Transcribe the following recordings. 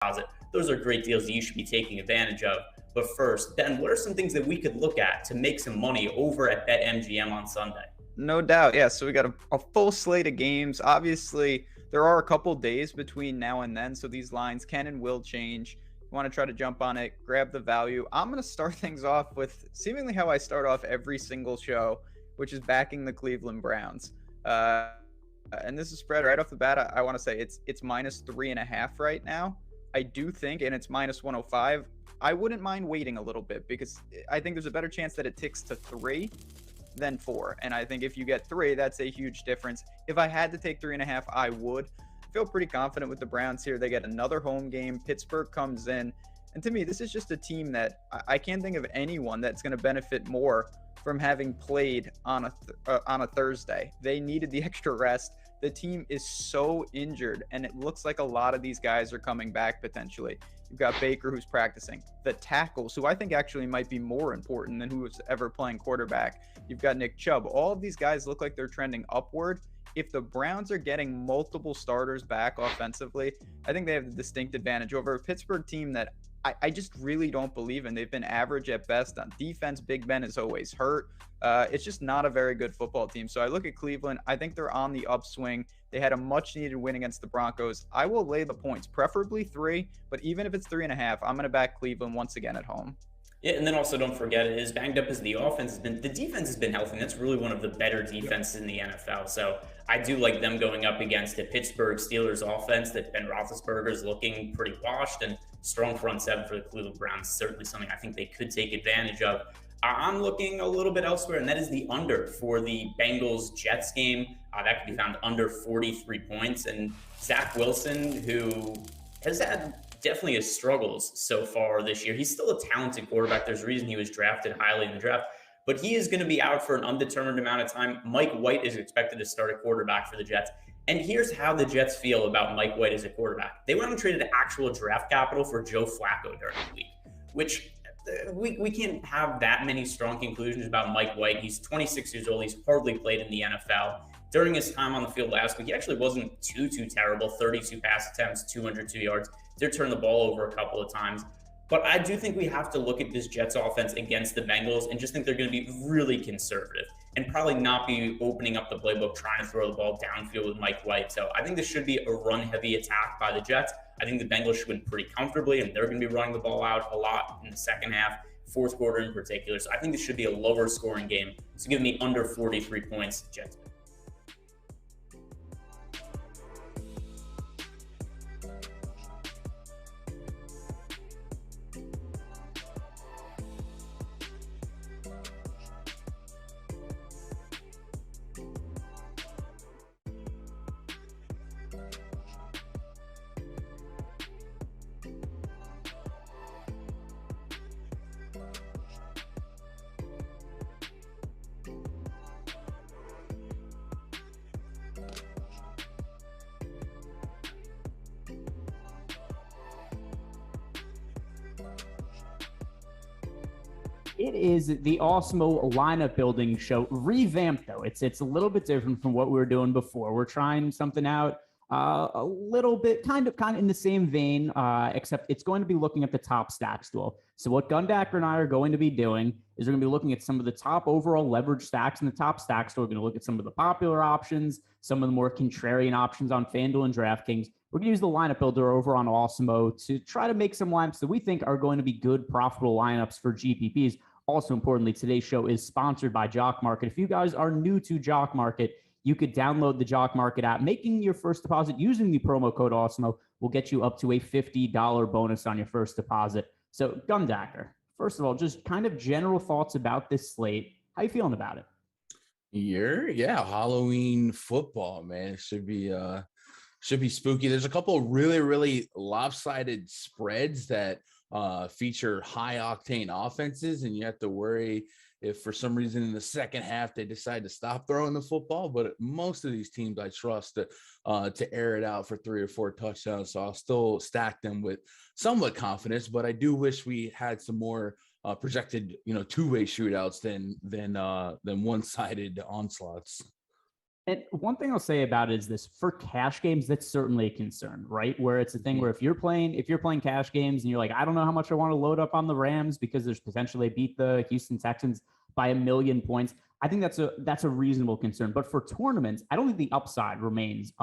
deposit. Those are great deals that you should be taking advantage of. But first, Ben, what are some things that we could look at to make some money over at BetMGM on Sunday? No doubt. Yeah. So we got a full slate of games. Obviously, there are a couple days between now and then. So these lines can and will change. You want to try to jump on it, grab the value. I'm going to start things off with seemingly how I start off every single show, which is backing the Cleveland Browns. And this is spread right off the bat. I want to say it's minus 3.5 right now. I do think, and it's minus 105. I wouldn't mind waiting a little bit because I think there's a better chance that it ticks to 3 than 4. And I think if you get 3, that's a huge difference. If I had to take 3.5, I would. Feel pretty confident with the Browns here. They get another home game. Pittsburgh comes in. And to me, this is just a team that I can't think of anyone that's going to benefit more from having played on a Thursday. They needed the extra rest. The team is so injured, and it looks like a lot of these guys are coming back potentially. You've got Baker, who's practicing. The tackles, who I think actually might be more important than who was ever playing quarterback. You've got Nick Chubb. All of these guys look like they're trending upward. If the Browns are getting multiple starters back offensively, I think they have the distinct advantage over a Pittsburgh team that I just really don't believe in. They've been average at best on defense. Big Ben is always hurt. It's just not a very good football team. So I look at Cleveland. I think they're on the upswing. They had a much needed win against the Broncos. I will lay the points, preferably 3, but even if it's 3.5, I'm going to back Cleveland once again at home. Yeah, and then also don't forget, as banged up as the offense has been, the defense has been healthy. That's really one of the better defenses in the NFL. So I do like them going up against a Pittsburgh Steelers offense that Ben Roethlisberger is looking pretty washed, and strong front seven for the Cleveland Browns. Certainly something I think they could take advantage of. I'm looking a little bit elsewhere, and that is the under for the Bengals-Jets game. That could be found under 43 points. And Zach Wilson, who has had definitely his struggles so far this year. He's still a talented quarterback. There's a reason he was drafted highly in the draft, but he is going to be out for an undetermined amount of time. Mike White is expected to start a quarterback for the Jets. And here's how the Jets feel about Mike White as a quarterback. They went and traded actual draft capital for Joe Flacco during the week, which we can't have that many strong conclusions about Mike White. He's 26 years old. He's hardly played in the NFL. During his time on the field last week, he actually wasn't too terrible. 32 pass attempts, 202 yards. Did turn the ball over a couple of times. But I do think we have to look at this Jets offense against the Bengals and just think they're going to be really conservative and probably not be opening up the playbook trying to throw the ball downfield with Mike White. So I think this should be a run-heavy attack by the Jets. I think the Bengals should win pretty comfortably, and they're going to be running the ball out a lot in the second half, fourth quarter in particular. So I think this should be a lower scoring game. So give me under 43 points, Jets. It is the Awesemo lineup building show, revamped though. It's a little bit different from what we were doing before. We're trying something out a little bit, kind of in the same vein, except it's going to be looking at the top stacks duel. So what Gundacker and I are going to be doing is we're going to be looking at some of the top overall leverage stacks in the top stacks. So we're going to look at some of the popular options, some of the more contrarian options on FanDuel and DraftKings. We're going to use the lineup builder over on Awesemo to try to make some lineups that we think are going to be good, profitable lineups for GPPs. Also importantly, today's show is sponsored by Jock Market. If you guys are new to Jock Market, you could download the Jock Market app. Making your first deposit using the promo code Awesemo will get you up to a $50 bonus on your first deposit. So, Gundacker, first of all, just kind of general thoughts about this slate. How you feeling about it? Yeah, Halloween football, man. It should be spooky. There's a couple of really lopsided spreads that feature high octane offenses, and you have to worry if for some reason in the second half they decide to stop throwing the football. But most of these teams I trust to air it out for 3 or 4 touchdowns, so I'll still stack them with somewhat confidence. But I do wish we had some more projected, two-way shootouts than one-sided onslaughts. And one thing I'll say about it is this: for cash games, that's certainly a concern, right? Where it's a thing where if you're playing cash games and you're like, I don't know how much I want to load up on the Rams because there's potential they beat the Houston Texans by 1,000,000 points. I think that's a reasonable concern. But for tournaments, I don't think the upside remains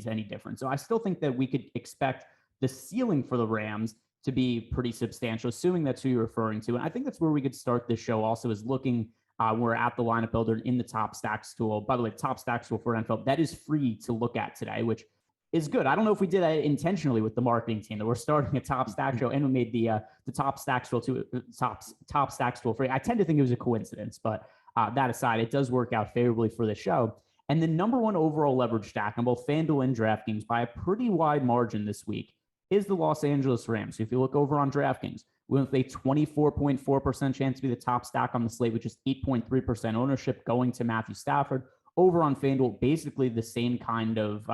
any different. So I still think that we could expect the ceiling for the Rams to be pretty substantial, assuming that's who you're referring to. And I think that's where we could start this show also, is looking. We're at the lineup builder in the top stacks tool. By the way, top stacks tool for NFL, that is free to look at today, which is good. I don't know if we did that intentionally with the marketing team, that we're starting a top stack show and we made the top stacks tool to top stacks tool free. I tend to think it was a coincidence, but that aside, it does work out favorably for the show. And the number one overall leverage stack on both FanDuel and DraftKings by a pretty wide margin this week is the Los Angeles Rams. So if you look over on DraftKings, with a 24.4% chance to be the top stack on the slate, which is 8.3% ownership going to Matthew Stafford. Over on FanDuel, basically the same kind of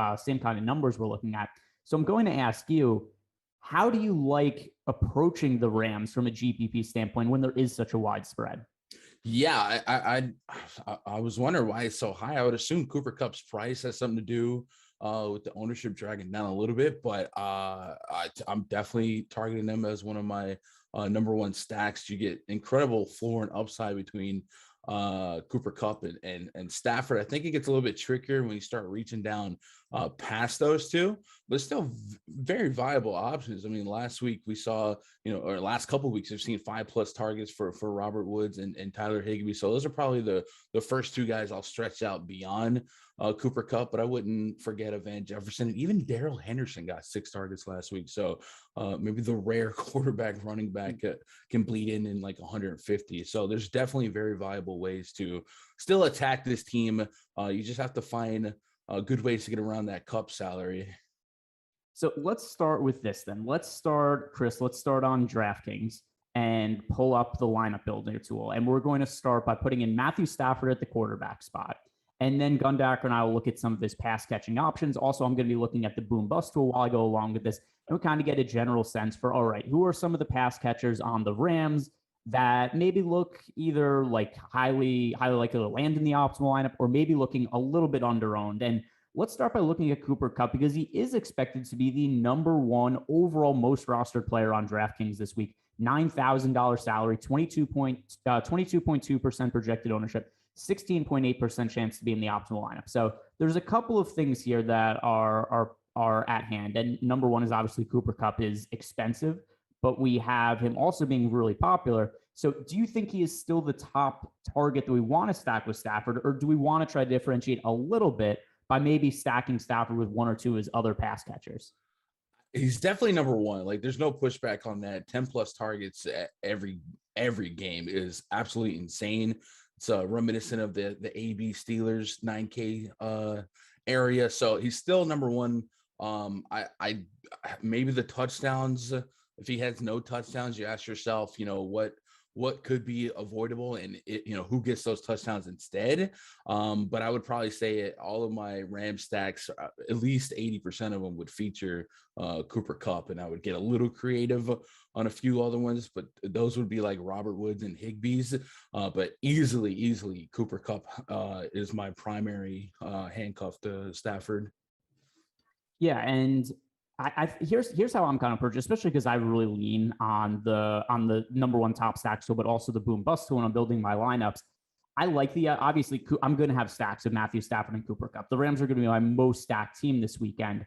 numbers we're looking at. So I'm going to ask you, how do you like approaching the Rams from a GPP standpoint when there is such a wide spread? Yeah, I was wondering why it's so high. I would assume Cooper Kupp's price has something to do with the ownership dragging down a little bit, but I'm definitely targeting them as one of my number one stacks. You get incredible floor and upside between Cooper Kupp and Stafford. I think it gets a little bit trickier when you start reaching down past those two, but still very viable options. I mean, last week we saw, or last couple of weeks, I've seen 5+ targets for Robert Woods and Tyler Higbee. So those are probably the first two guys I'll stretch out beyond Cooper Kupp, but I wouldn't forget Van Jefferson, and even Darrell Henderson got 6 targets last week. So maybe the rare quarterback running back can bleed in like 150. So there's definitely very viable ways to still attack this team. You just have to find good ways to get around that Kupp salary. So let's start with this then. Chris, let's start on DraftKings and pull up the lineup builder tool. And we're going to start by putting in Matthew Stafford at the quarterback spot. And then Gundacker and I will look at some of his pass catching options. Also, I'm going to be looking at the boom bust tool while I go along with this. And we kind of get a general sense for, all right, who are some of the pass catchers on the Rams that maybe look either like highly likely to land in the optimal lineup, or maybe looking a little bit underowned. And let's start by looking at Cooper Kupp, because he is expected to be the number one overall most rostered player on DraftKings this week. $9,000 salary, 22.2% projected ownership, 16.8% chance to be in the optimal lineup. So there's a couple of things here that are at hand. And number one is obviously Cooper Kupp is expensive, but we have him also being really popular. So do you think he is still the top target that we want to stack with Stafford, or do we want to try to differentiate a little bit by maybe stacking Stafford with one or two of his other pass catchers? He's definitely number one. Like, there's no pushback on that. 10+ targets every game is absolutely insane. It's reminiscent of the AB Steelers 9K area. So he's still number one. I maybe the touchdowns. If he has no touchdowns, you ask yourself, what could be avoidable, and who gets those touchdowns instead. But I would probably say all of my Ram stacks, at least 80% of them would feature Cooper Kupp, and I would get a little creative on a few other ones, but those would be like Robert Woods and Higbee's. But easily Cooper Kupp is my primary handcuff to Stafford. Yeah, and here's how I'm kind of approaching, especially because I really lean on the number one top stack tool, but also the boom bust tool when I'm building my lineups. I like the obviously I'm going to have stacks of Matthew Stafford and Cooper Kupp. The Rams are going to be my most stacked team this weekend,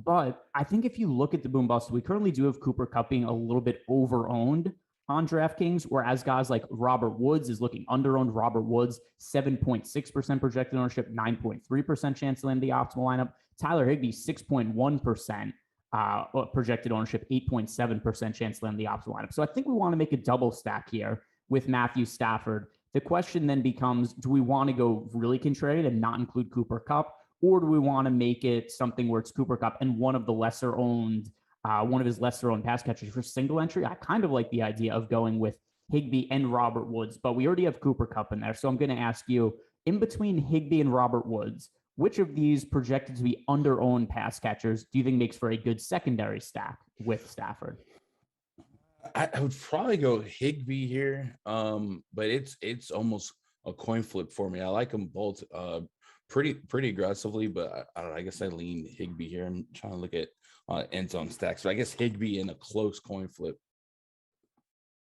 but I think if you look at the boom bust, we currently do have Cooper Kupp being a little bit overowned on DraftKings, whereas guys like Robert Woods is looking underowned. Robert Woods 7.6% projected ownership, 9.3% chance to land the optimal lineup. Tyler Higbee 6.1%. Projected ownership, 8.7% chance to land the optimal lineup. So I think we want to make a double stack here with Matthew Stafford. The question then becomes, do we want to go really contrarian and not include Cooper Kupp, or do we want to make it something where it's Cooper Kupp and one of his lesser owned pass catchers for single entry? I kind of like the idea of going with Higbee and Robert Woods, but we already have Cooper Kupp in there. So I'm going to ask you, in between Higbee and Robert Woods, which of these projected to be under-owned pass catchers do you think makes for a good secondary stack with Stafford? I would probably go Higbee here, but it's almost a coin flip for me. I like them both pretty aggressively, but I don't know. I guess I lean Higbee here. I'm trying to look at end zone stacks, but I guess Higbee in a close coin flip.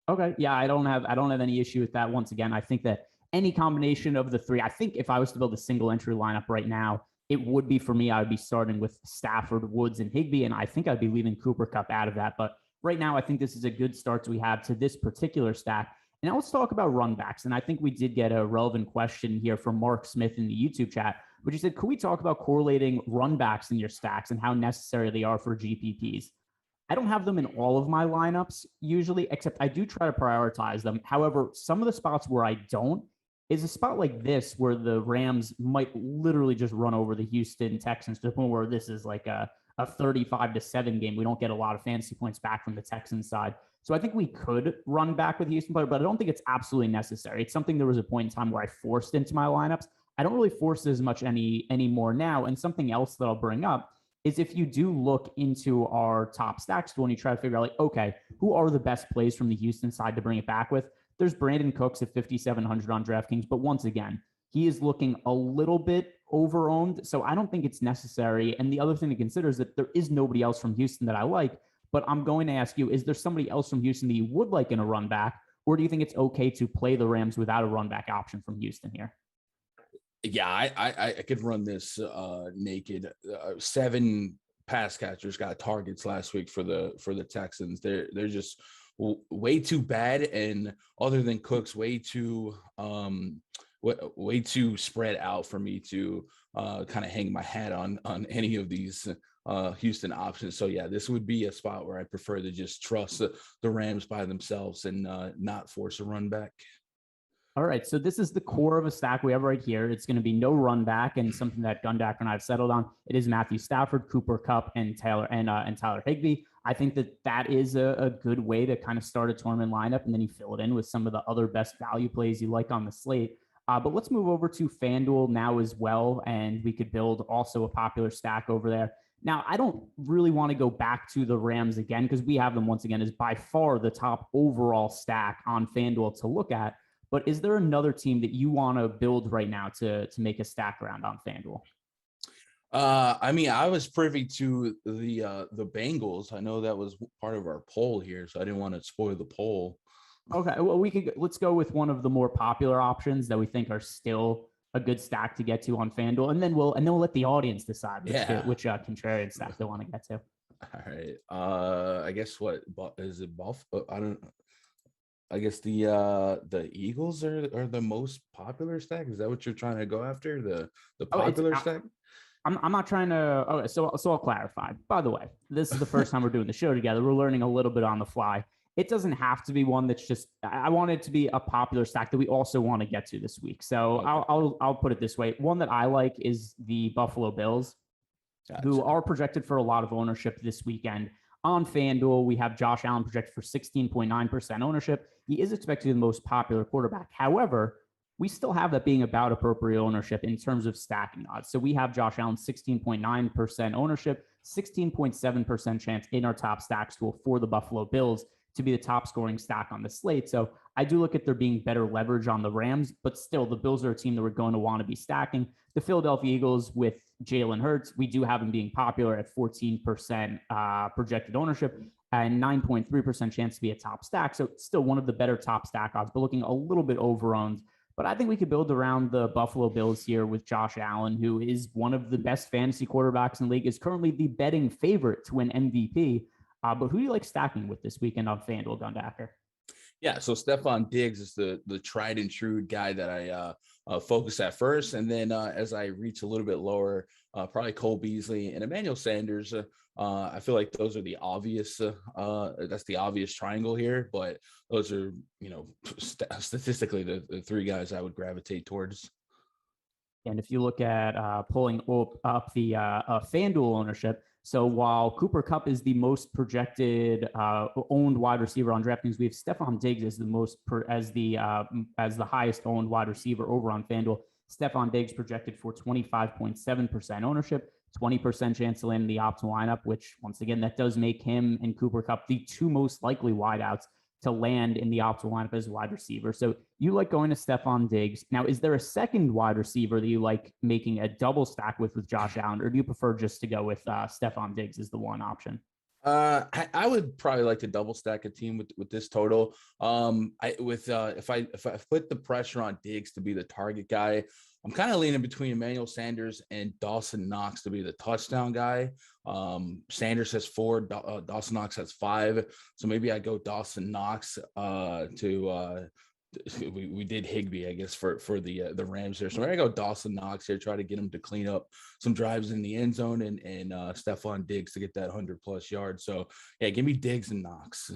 Okay. Yeah, I don't have any issue with that. Once again, I think that any combination of the three, I think if I was to build a single entry lineup right now, it would be for me, I would be starting with Stafford, Woods, and Higbee, and I think I'd be leaving Cooper Kupp out of that. But right now, I think this is a good start we have to this particular stack. And now let's talk about run backs. And I think we did get a relevant question here from Mark Smith in the YouTube chat, which he said, could we talk about correlating run backs in your stacks and how necessary they are for GPPs? I don't have them in all of my lineups usually, except I do try to prioritize them. However, some of the spots where I don't is a spot like this where the Rams might literally just run over the Houston Texans to the point where this is like a 35-7 game. We don't get a lot of fantasy points back from the Texans side. So I think we could run back with Houston player, but I don't think it's absolutely necessary. It's something there was a point in time where I forced into my lineups. I don't really force it as much anymore now. And something else that I'll bring up is if you do look into our top stacks tool and you try to figure out, like, okay, who are the best plays from the Houston side to bring it back with? There's Brandon Cooks at 5,700 on DraftKings, but once again, he is looking a little bit overowned, so I don't think it's necessary. And the other thing to consider is that there is nobody else from Houston that I like, but I'm going to ask you, is there somebody else from Houston that you would like in a run back, or do you think it's okay to play the Rams without a run back option from Houston here? Yeah, I could run this naked. 7 pass catchers got targets last week for the Texans. They're just way too bad, and other than Cooks, way too spread out for me to kind of hang my hat on any of these Houston options. So yeah, this would be a spot where I prefer to just trust the Rams by themselves and not force a run back. All right, so this is the core of a stack we have right here. It's going to be no run back, and something that Gundacker and I have settled on. It is Matthew Stafford, Cooper Kupp, and Tyler Higbee. I think that is a good way to kind of start a tournament lineup, and then you fill it in with some of the other best value plays you like on the slate. But let's move over to FanDuel now as well, and we could build also a popular stack over there. Now, I don't really want to go back to the Rams again because we have them once again as by far the top overall stack on FanDuel to look at. But is there another team that you want to build right now to make a stack around on FanDuel? I mean, I was privy to the Bengals. I know that was part of our poll here, so I didn't want to spoil the poll. Okay, well, let's go with one of the more popular options that we think are still a good stack to get to on FanDuel, and then we'll let the audience decide which contrarian stack they want to get to. All right. I guess what is it? I don't. I guess the Eagles are the most popular stack. Is that what you're trying to go after? The popular stack? I'm not trying to. Okay, so I'll clarify. By the way, this is the first time we're doing the show together. We're learning a little bit on the fly. It doesn't have to be one that's just. I want it to be a popular stack that we also want to get to this week. So okay. I'll put it this way. One that I like is the Buffalo Bills, who are projected for a lot of ownership this weekend. On FanDuel, we have Josh Allen projected for 16.9% ownership. He is expected to be the most popular quarterback. However, we still have that being about appropriate ownership in terms of stacking odds. So we have Josh Allen 16.9% ownership, 16.7% chance in our top stacks tool for the Buffalo Bills to be the top scoring stack on the slate. So I do look at there being better leverage on the Rams, but still the Bills are a team that we're going to want to be stacking. The Philadelphia Eagles with Jalen Hurts, we do have him being popular at 14% projected ownership and 9.3% chance to be a top stack. So still one of the better top stack odds, but looking a little bit overowned. But I think we could build around the Buffalo Bills here with Josh Allen, who is one of the best fantasy quarterbacks in the league, is currently the betting favorite to win MVP. But who do you like stacking with this weekend on FanDuel, Gundacker? Yeah, so Stephon Diggs is the tried and true guy that I focus at first. And then as I reach a little bit lower, probably Cole Beasley and Emmanuel Sanders. I feel like those are the obvious, that's the obvious triangle here. But those are, statistically the 3 guys I would gravitate towards. And if you look at pulling up the FanDuel ownership, so while Cooper Kupp is the most projected owned wide receiver on DraftKings, we have Stephon Diggs as the highest owned wide receiver over on FanDuel. Stephon Diggs projected for 25.7% ownership, 20% chance to land in the optimal lineup, which once again, that does make him and Cooper Kupp the 2 most likely wideouts to land in the optimal lineup as a wide receiver. So you like going to Stephon Diggs. Now, is there a second wide receiver that you like making a double stack with Josh Allen, or do you prefer just to go with Stephon Diggs as the one option? I would probably like to double stack a team with this total. If I put the pressure on Diggs to be the target guy, I'm kind of leaning between Emmanuel Sanders and Dawson Knox to be the touchdown guy. Sanders has 4, Dawson Knox has 5, so maybe I go Dawson Knox we did Higbee, I guess, for the Rams here. So maybe I go Dawson Knox here, try to get him to clean up some drives in the end zone, and Stephon Diggs to get that 100+ yards. So yeah, give me Diggs and Knox.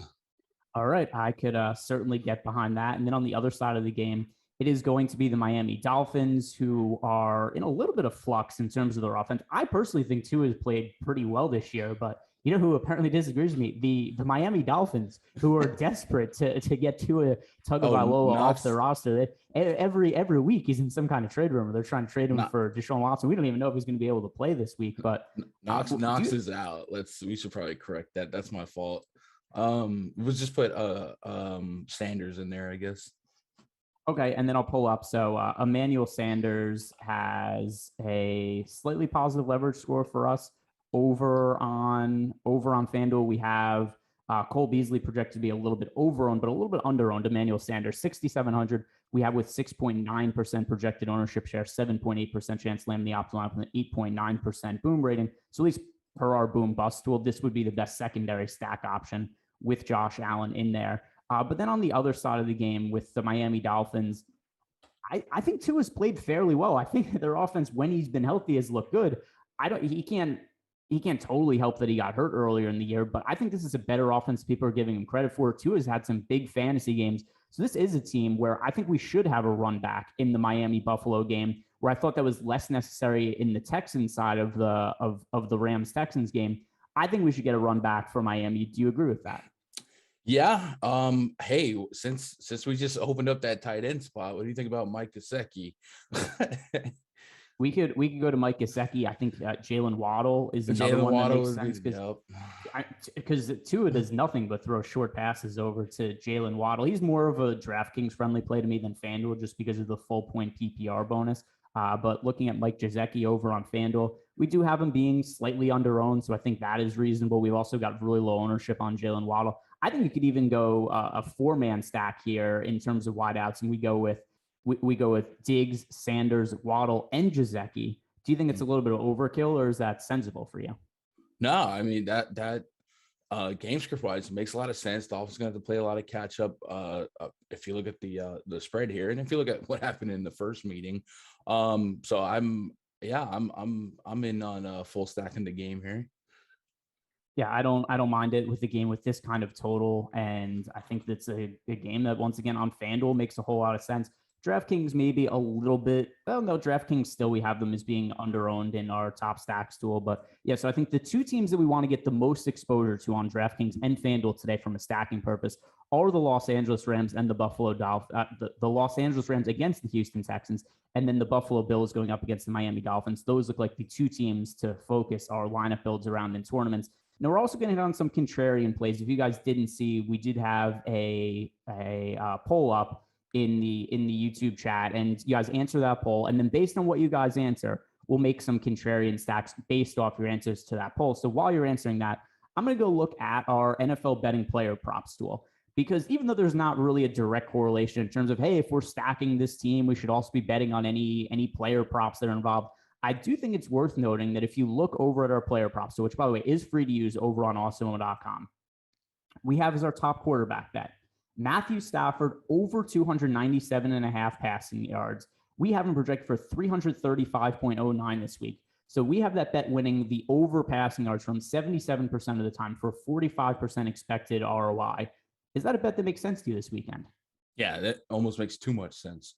All right, I could certainly get behind that. And then on the other side of the game, it is going to be the Miami Dolphins, who are in a little bit of flux in terms of their offense. I personally think Tua has played pretty well this year, but you know who apparently disagrees with me? The Miami Dolphins, who are desperate to get Tua Tagovailoa off their roster. Every week he's in some kind of trade rumor. They're trying to trade him for Deshaun Watson. We don't even know if he's going to be able to play this week. But Knox is out. We should probably correct that. That's my fault. We'll just put Sanders in there, I guess. Okay, and then I'll pull up. So Emmanuel Sanders has a slightly positive leverage score for us. Over on FanDuel, we have Cole Beasley projected to be a little bit over-owned, but a little bit under-owned. Emmanuel Sanders, 6,700. We have with 6.9% projected ownership share, 7.8% chance land in the optimal line, 8.9% boom rating. So at least per our boom bust tool, this would be the best secondary stack option with Josh Allen in there. But then on the other side of the game with the Miami Dolphins, I think Tua's played fairly well. I think their offense, when he's been healthy, has looked good. He can't totally help that he got hurt earlier in the year, but I think this is a better offense people are giving him credit for. Tua's had some big fantasy games. So this is a team where I think we should have a run back in the Miami Buffalo game, where I thought that was less necessary in the Texans side of the Rams Texans game. I think we should get a run back for Miami. Do you agree with that? Yeah. Hey, since we just opened up that tight end spot, what do you think about Mike Gesicki? We could go to Mike Gesicki. I think Jalen Waddle is another one that makes sense because Tua does nothing but throw short passes over to Jalen Waddle. He's more of a DraftKings friendly play to me than FanDuel, just because of the full point PPR bonus. But looking at Mike Gesicki over on FanDuel, we do have him being slightly under-owned, so I think that is reasonable. We've also got really low ownership on Jalen Waddle. I think you could even go a 4-man stack here in terms of wideouts, and we go with Diggs, Sanders, Waddle, and Gesicki. Do you think it's a little bit of overkill, or is that sensible for you? No, I mean that game script wise makes a lot of sense. The offense is going to have to play a lot of catch up. If you look at the spread here, and if you look at what happened in the first meeting, so I'm in on full stack in the game here. Yeah, I don't mind it with the game with this kind of total, and I think that's a game that once again on FanDuel makes a whole lot of sense. DraftKings maybe a little bit. Well, no, DraftKings still we have them as being under-owned in our top stacks tool. But yeah, so I think the two teams that we want to get the most exposure to on DraftKings and FanDuel today from a stacking purpose are the Los Angeles Rams and the Buffalo Dolphins. The Los Angeles Rams against the Houston Texans, and then the Buffalo Bills going up against the Miami Dolphins. Those look like the two teams to focus our lineup builds around in tournaments. Now, we're also going to hit on some contrarian plays. If you guys didn't see, we did have a poll up in the YouTube chat, and you guys answer that poll, and then based on what you guys answer, we'll make some contrarian stacks based off your answers to that poll. So while you're answering that, I'm going to go look at our NFL betting player props tool, because even though there's not really a direct correlation in terms of, hey, if we're stacking this team, we should also be betting on any player props that are involved, I do think it's worth noting that if you look over at our player props, which by the way is free to use over on Awesemo.com, we have as our top quarterback bet Matthew Stafford over 297.5 passing yards. We have him projected for 335.09 this week. So we have that bet winning the over passing yards from 77% of the time for 45% expected ROI. Is that a bet that makes sense to you this weekend? Yeah, that almost makes too much sense.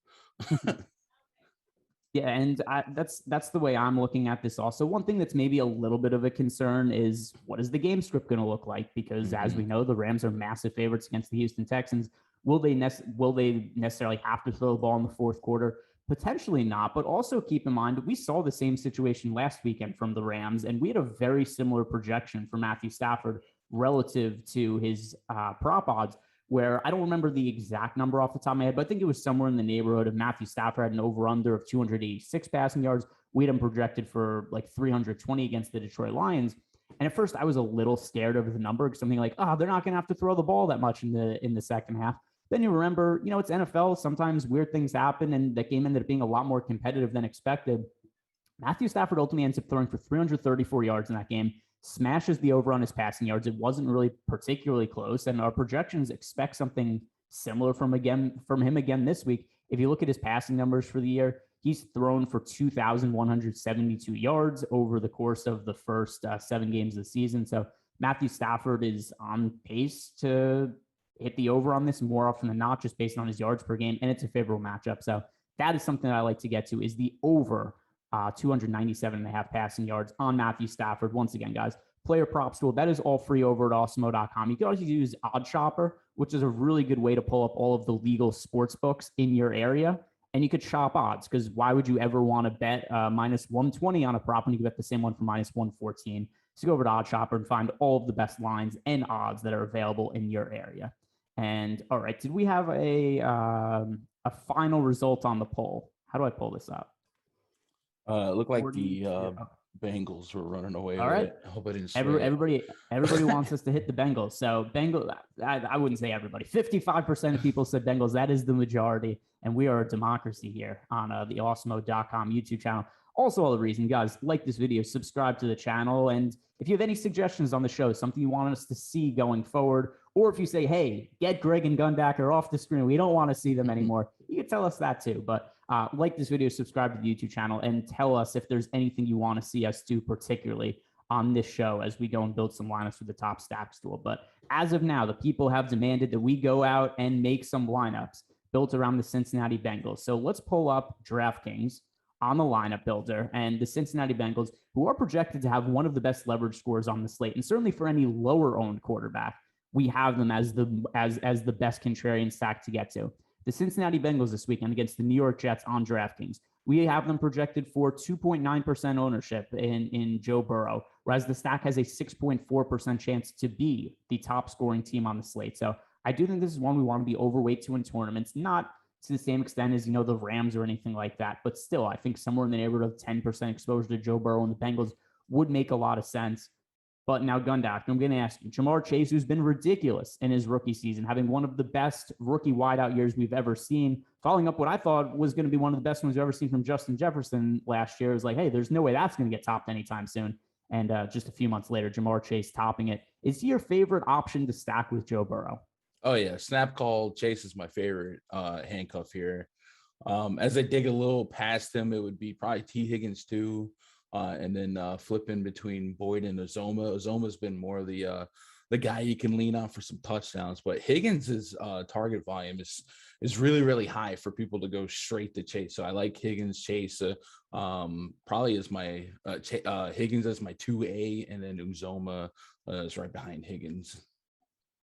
Yeah, and that's the way I'm looking at this also. One thing that's maybe a little bit of a concern is, what is the game script going to look like? Because as we know, the Rams are massive favorites against the Houston Texans. Will they necessarily have to throw the ball in the fourth quarter? Potentially not, but also keep in mind, we saw the same situation last weekend from the Rams, and we had a very similar projection for Matthew Stafford relative to his prop odds. where I don't remember the exact number off the top of my head, but I think it was somewhere in the neighborhood of Matthew Stafford had an over-under of 286 passing yards. We had him projected for like 320 against the Detroit Lions. And at first I was a little scared of the number because something like, they're not going to have to throw the ball that much in the second half. Then you remember, it's NFL. Sometimes weird things happen, and that game ended up being a lot more competitive than expected. Matthew Stafford ultimately ends up throwing for 334 yards in that game, smashes the over on his passing yards. It wasn't really particularly close, and our projections expect something similar from him again this week. If you look at his passing numbers for the year, he's thrown for 2,172 yards over the course of the first 7 games of the season. So Matthew Stafford is on pace to hit the over on this more often than not, just based on his yards per game, and it's a favorable matchup. So that is something that I like to get to, is the over 297.5 passing yards on Matthew Stafford. Once again, guys, player props tool, that is all free over at Awesemo.com. You can also use Odd Shopper, which is a really good way to pull up all of the legal sports books in your area. And you could shop odds, because why would you ever want to bet minus 120 on a prop when you can bet the same one for minus 114? So go over to Odd Shopper and find all of the best lines and odds that are available in your area. And all right, did we have a final result on the poll? How do I pull this up? It looked like the Bengals were running away. All right. I hope I didn't. Everybody wants us to hit the Bengals. So Bengals, I wouldn't say everybody. 55% of people said Bengals. That is the majority, and we are a democracy here on the Awesemo.com YouTube channel. Also, all the reason, guys, like this video, subscribe to the channel, and if you have any suggestions on the show, something you want us to see going forward, or if you say, hey, get Greg and Gundacker off the screen, we don't want to see them anymore, you can tell us that too. But like this video, subscribe to the YouTube channel, and tell us if there's anything you want to see us do particularly on this show as we go and build some lineups with the top stacks tool. But as of now, the people have demanded that we go out and make some lineups built around the Cincinnati Bengals. So let's pull up DraftKings on the lineup builder, and the Cincinnati Bengals, who are projected to have one of the best leverage scores on the slate, and certainly for any lower owned quarterback, we have them as the best contrarian stack to get to. The Cincinnati Bengals this weekend against the New York Jets on DraftKings, we have them projected for 2.9% ownership in Joe Burrow, whereas the stack has a 6.4% chance to be the top scoring team on the slate. So I do think this is one we want to be overweight to in tournaments, not to the same extent as, the Rams or anything like that. But still, I think somewhere in the neighborhood of 10% exposure to Joe Burrow and the Bengals would make a lot of sense. But now, Gundacker, I'm going to ask you, Jamar Chase, who's been ridiculous in his rookie season, having one of the best rookie wideout years we've ever seen, following up what I thought was going to be one of the best ones we've ever seen from Justin Jefferson last year. Is like, hey, there's no way that's going to get topped anytime soon. And just a few months later, Jamar Chase topping it. Is he your favorite option to stack with Joe Burrow? Oh yeah, snap call. Chase is my favorite handcuff here. As I dig a little past him, it would be probably T. Higgins too, and then flipping between Boyd and Awesemo. Azoma's been more the guy you can lean on for some touchdowns, but Higgins' target volume is really, really high for people to go straight to Chase. So I like Higgins, Chase, probably as my Higgins as my 2A, and then Uzoma is right behind Higgins.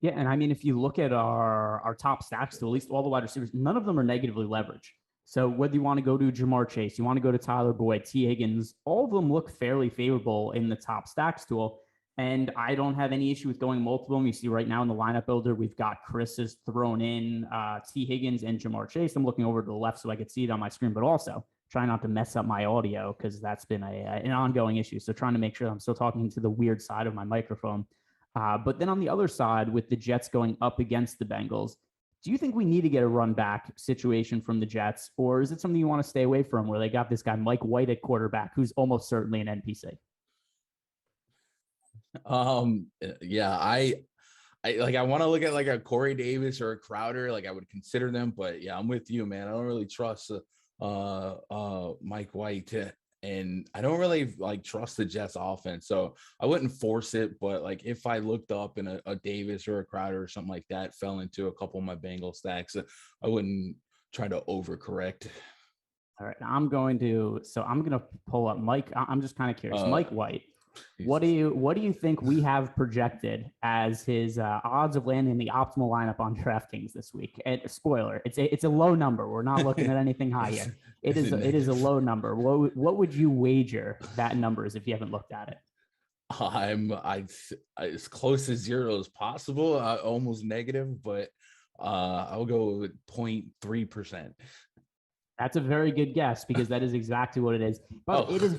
Yeah, and I mean, if you look at our top stacks, to at least all the wide receivers, none of them are negatively leveraged. So whether you want to go to Jamar Chase, you want to go to Tyler Boyd, T. Higgins, all of them look fairly favorable in the top stacks tool. And I don't have any issue with going multiple. You see right now in the lineup builder, we've got Chris has thrown in T. Higgins and Jamar Chase. I'm looking over to the left so I can see it on my screen, but also try not to mess up my audio because that's been an ongoing issue. So trying to make sure I'm still talking to the weird side of my microphone. But then on the other side, with the Jets going up against the Bengals, do you think we need to get a run back situation from the Jets, or is it something you want to stay away from where they got this guy, Mike White, at quarterback, who's almost certainly an NPC? Yeah, I want to look at like a Corey Davis or a Crowder. Like I would consider them, but yeah, I'm with you, man. I don't really trust Mike White, and I don't really trust the Jets offense. So I wouldn't force it, but if I looked up and a Davis or a Crowder or something like that fell into a couple of my Bengal stacks, I wouldn't try to overcorrect. All right, I'm going to pull up Mike. I'm just kind of curious. Mike White. What do you think we have projected as his odds of landing the optimal lineup on DraftKings this week? And spoiler, it's a low number. We're not looking at anything high yet. It is a low number. What would you wager that number is if you haven't looked at it? I as close to zero as possible, almost negative, but I'll go with 0.3%. That's a very good guess because that is exactly what it is. But Oh. it is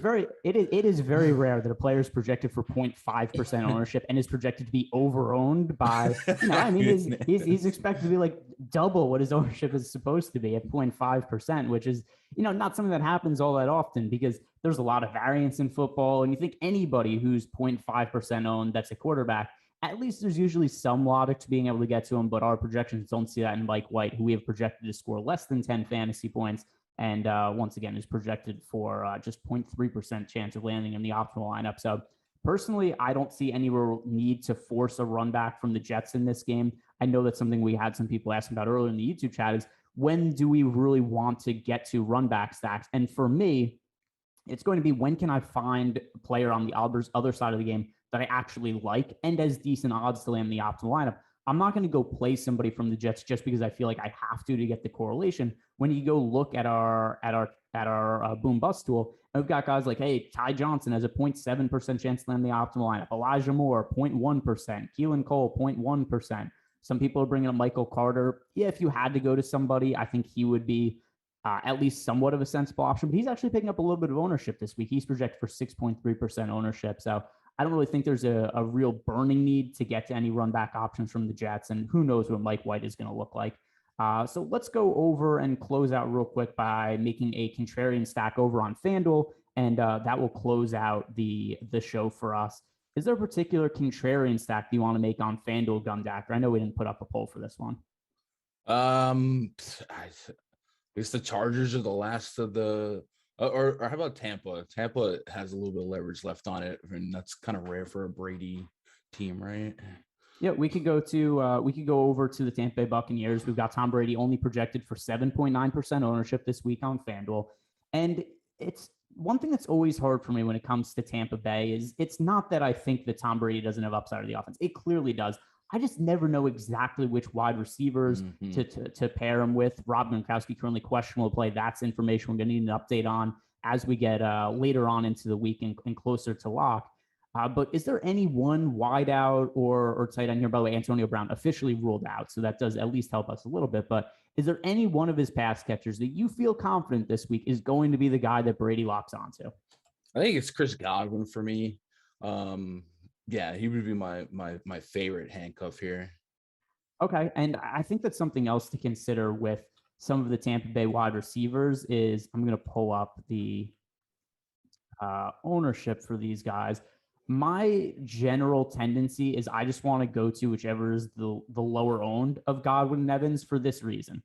very rare that a player is projected for 0.5% ownership and is projected to be overowned by, I mean, he's expected to be like double what his ownership is supposed to be at 0.5%, which is, not something that happens all that often because there's a lot of variance in football. And you think anybody who's 0.5% owned that's a quarterback, at least there's usually some logic to being able to get to him, but our projections don't see that in Mike White, who we have projected to score less than 10 fantasy points. And once again, is projected for just 0.3% chance of landing in the optimal lineup. So personally, I don't see any real need to force a run back from the Jets in this game. I know that's something we had some people asking about earlier in the YouTube chat is when do we really want to get to run back stacks? And for me, it's going to be when can I find a player on the other side of the game that I actually like and as decent odds to land the optimal lineup. I'm not going to go play somebody from the Jets just because I feel like I have to get the correlation. When you go look at our boom bust tool, we've got guys like, hey, Ty Johnson has a 0.7% chance to land the optimal lineup. Elijah Moore, 0.1%. Keelan Cole, 0.1%. Some people are bringing up Michael Carter. Yeah, if you had to go to somebody, I think he would be at least somewhat of a sensible option. But he's actually picking up a little bit of ownership this week. He's projected for 6.3% ownership. So I don't really think there's a real burning need to get to any run back options from the Jets. And who knows what Mike White is going to look like. So let's go over and close out real quick by making a contrarian stack over on FanDuel. And that will close out the show for us. Is there a particular contrarian stack you want to make on FanDuel, Gundacker? I know we didn't put up a poll for this one. I guess the Chargers are the last of the, or how about Tampa? Tampa has a little bit of leverage left on it, and that's kind of rare for a Brady team, right? Yeah, we could go over to the Tampa Bay Buccaneers. We've got Tom Brady only projected for 7.9% ownership this week on FanDuel. And it's one thing that's always hard for me when it comes to Tampa Bay is it's not that I think that Tom Brady doesn't have upside of the offense. It clearly does. I just never know exactly which wide receivers to pair him with. Rob Gronkowski currently questionable to play. That's information we're going to need an update on as we get later on into the week and closer to lock. But is there any one wideout or tight end here? By the way, Antonio Brown officially ruled out, so that does at least help us a little bit. But is there any one of his pass catchers that you feel confident this week is going to be the guy that Brady locks onto? I think it's Chris Godwin for me. Yeah, he would be my favorite handcuff here. Okay, and I think that's something else to consider with some of the Tampa Bay wide receivers is I'm going to pull up the ownership for these guys. My general tendency is I just want to go to whichever is the lower owned of Godwin and Evans for this reason.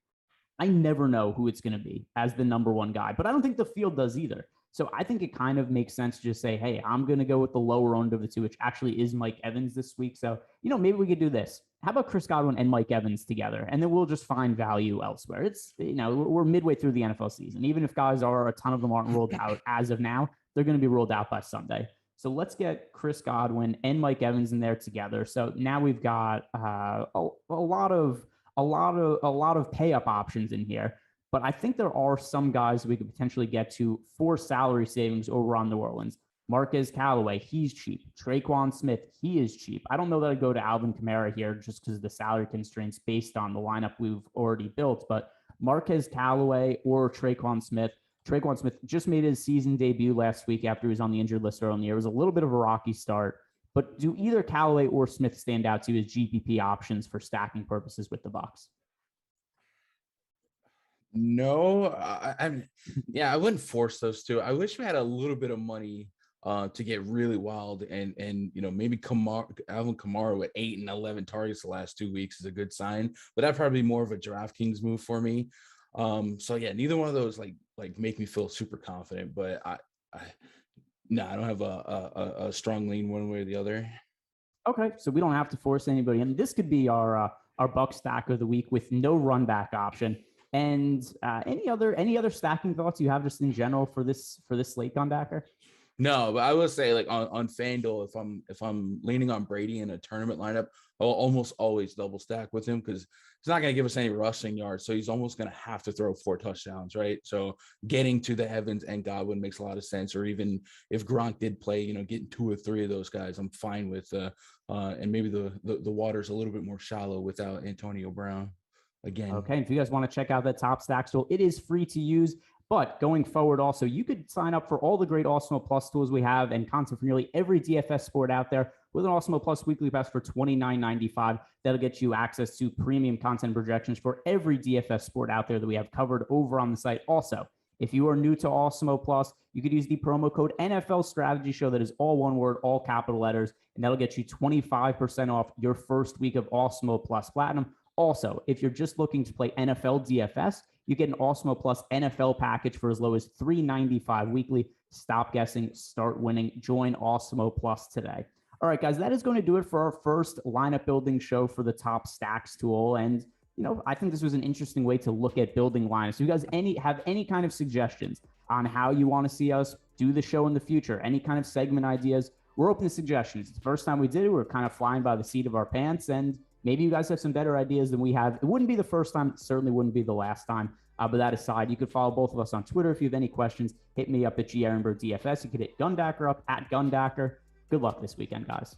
I never know who it's going to be as the number one guy, but I don't think the field does either. So I think it kind of makes sense to just say, hey, I'm going to go with the lower owned of the two, which actually is Mike Evans this week. So, maybe we could do this. How about Chris Godwin and Mike Evans together? And then we'll just find value elsewhere. It's, we're midway through the NFL season. Even if guys a ton of them aren't ruled out as of now, they're going to be ruled out by Sunday. So let's get Chris Godwin and Mike Evans in there together. So now we've got a lot of pay up options in here. But I think there are some guys we could potentially get to for salary savings over on New Orleans. Marquez Callaway, he's cheap. Traquan Smith, he is cheap. I don't know that I'd go to Alvin Kamara here just because of the salary constraints based on the lineup we've already built. But Marquez Callaway or Traquan Smith just made his season debut last week after he was on the injured list early in the year. It was a little bit of a rocky start. But do either Callaway or Smith stand out to you as GPP options for stacking purposes with the Bucs? No, I wouldn't force those two. I wish we had a little bit of money to get really wild and maybe Alvin Kamara with 8 and 11 targets the last 2 weeks is a good sign, but that'd probably be more of a DraftKings move for me. So yeah, neither one of those like make me feel super confident, but I don't have a strong lean one way or the other. Okay, so we don't have to force anybody, and this could be our Buck stack of the week with no run back option. And any other stacking thoughts you have just in general for this slate, Gundacker? No, but I will say, like, on FanDuel, if I'm leaning on Brady in a tournament lineup, I'll almost always double stack with him because he's not going to give us any rushing yards. So he's almost going to have to throw 4 touchdowns, right? So getting to the Evans and Godwin makes a lot of sense. Or even if Gronk did play, getting 2 or 3 of those guys, I'm fine with. And maybe the water's a little bit more shallow without Antonio Brown again. Okay. If you guys want to check out that Top Stacks tool, it is free to use. But going forward, also, you could sign up for all the great Awesemo Plus tools we have and content for nearly every DFS sport out there with an Awesemo Plus weekly pass for $29.95. That'll get you access to premium content projections for every DFS sport out there that we have covered over on the site. Also, if you are new to Awesemo Plus, you could use the promo code NFL Strategy Show. That is all one word, all capital letters, and that'll get you 25% off your first week of Awesemo Plus Platinum. Also, if you're just looking to play NFL DFS, you get an Awesemo Plus NFL package for as low as $3.95 weekly. Stop guessing, start winning. Join Awesemo Plus today. All right, guys, that is going to do it for our first lineup building show for the Top Stacks tool. And, I think this was an interesting way to look at building lineups. So you guys have any kind of suggestions on how you want to see us do the show in the future, any kind of segment ideas, we're open to suggestions. It's the first time we did it. We're kind of flying by the seat of our pants, and maybe you guys have some better ideas than we have. It wouldn't be the first time. It certainly wouldn't be the last time. But that aside, you could follow both of us on Twitter. If you have any questions, hit me up at Ehrenberg DFS. You could hit Gundacker up at Gundacker. Good luck this weekend, guys.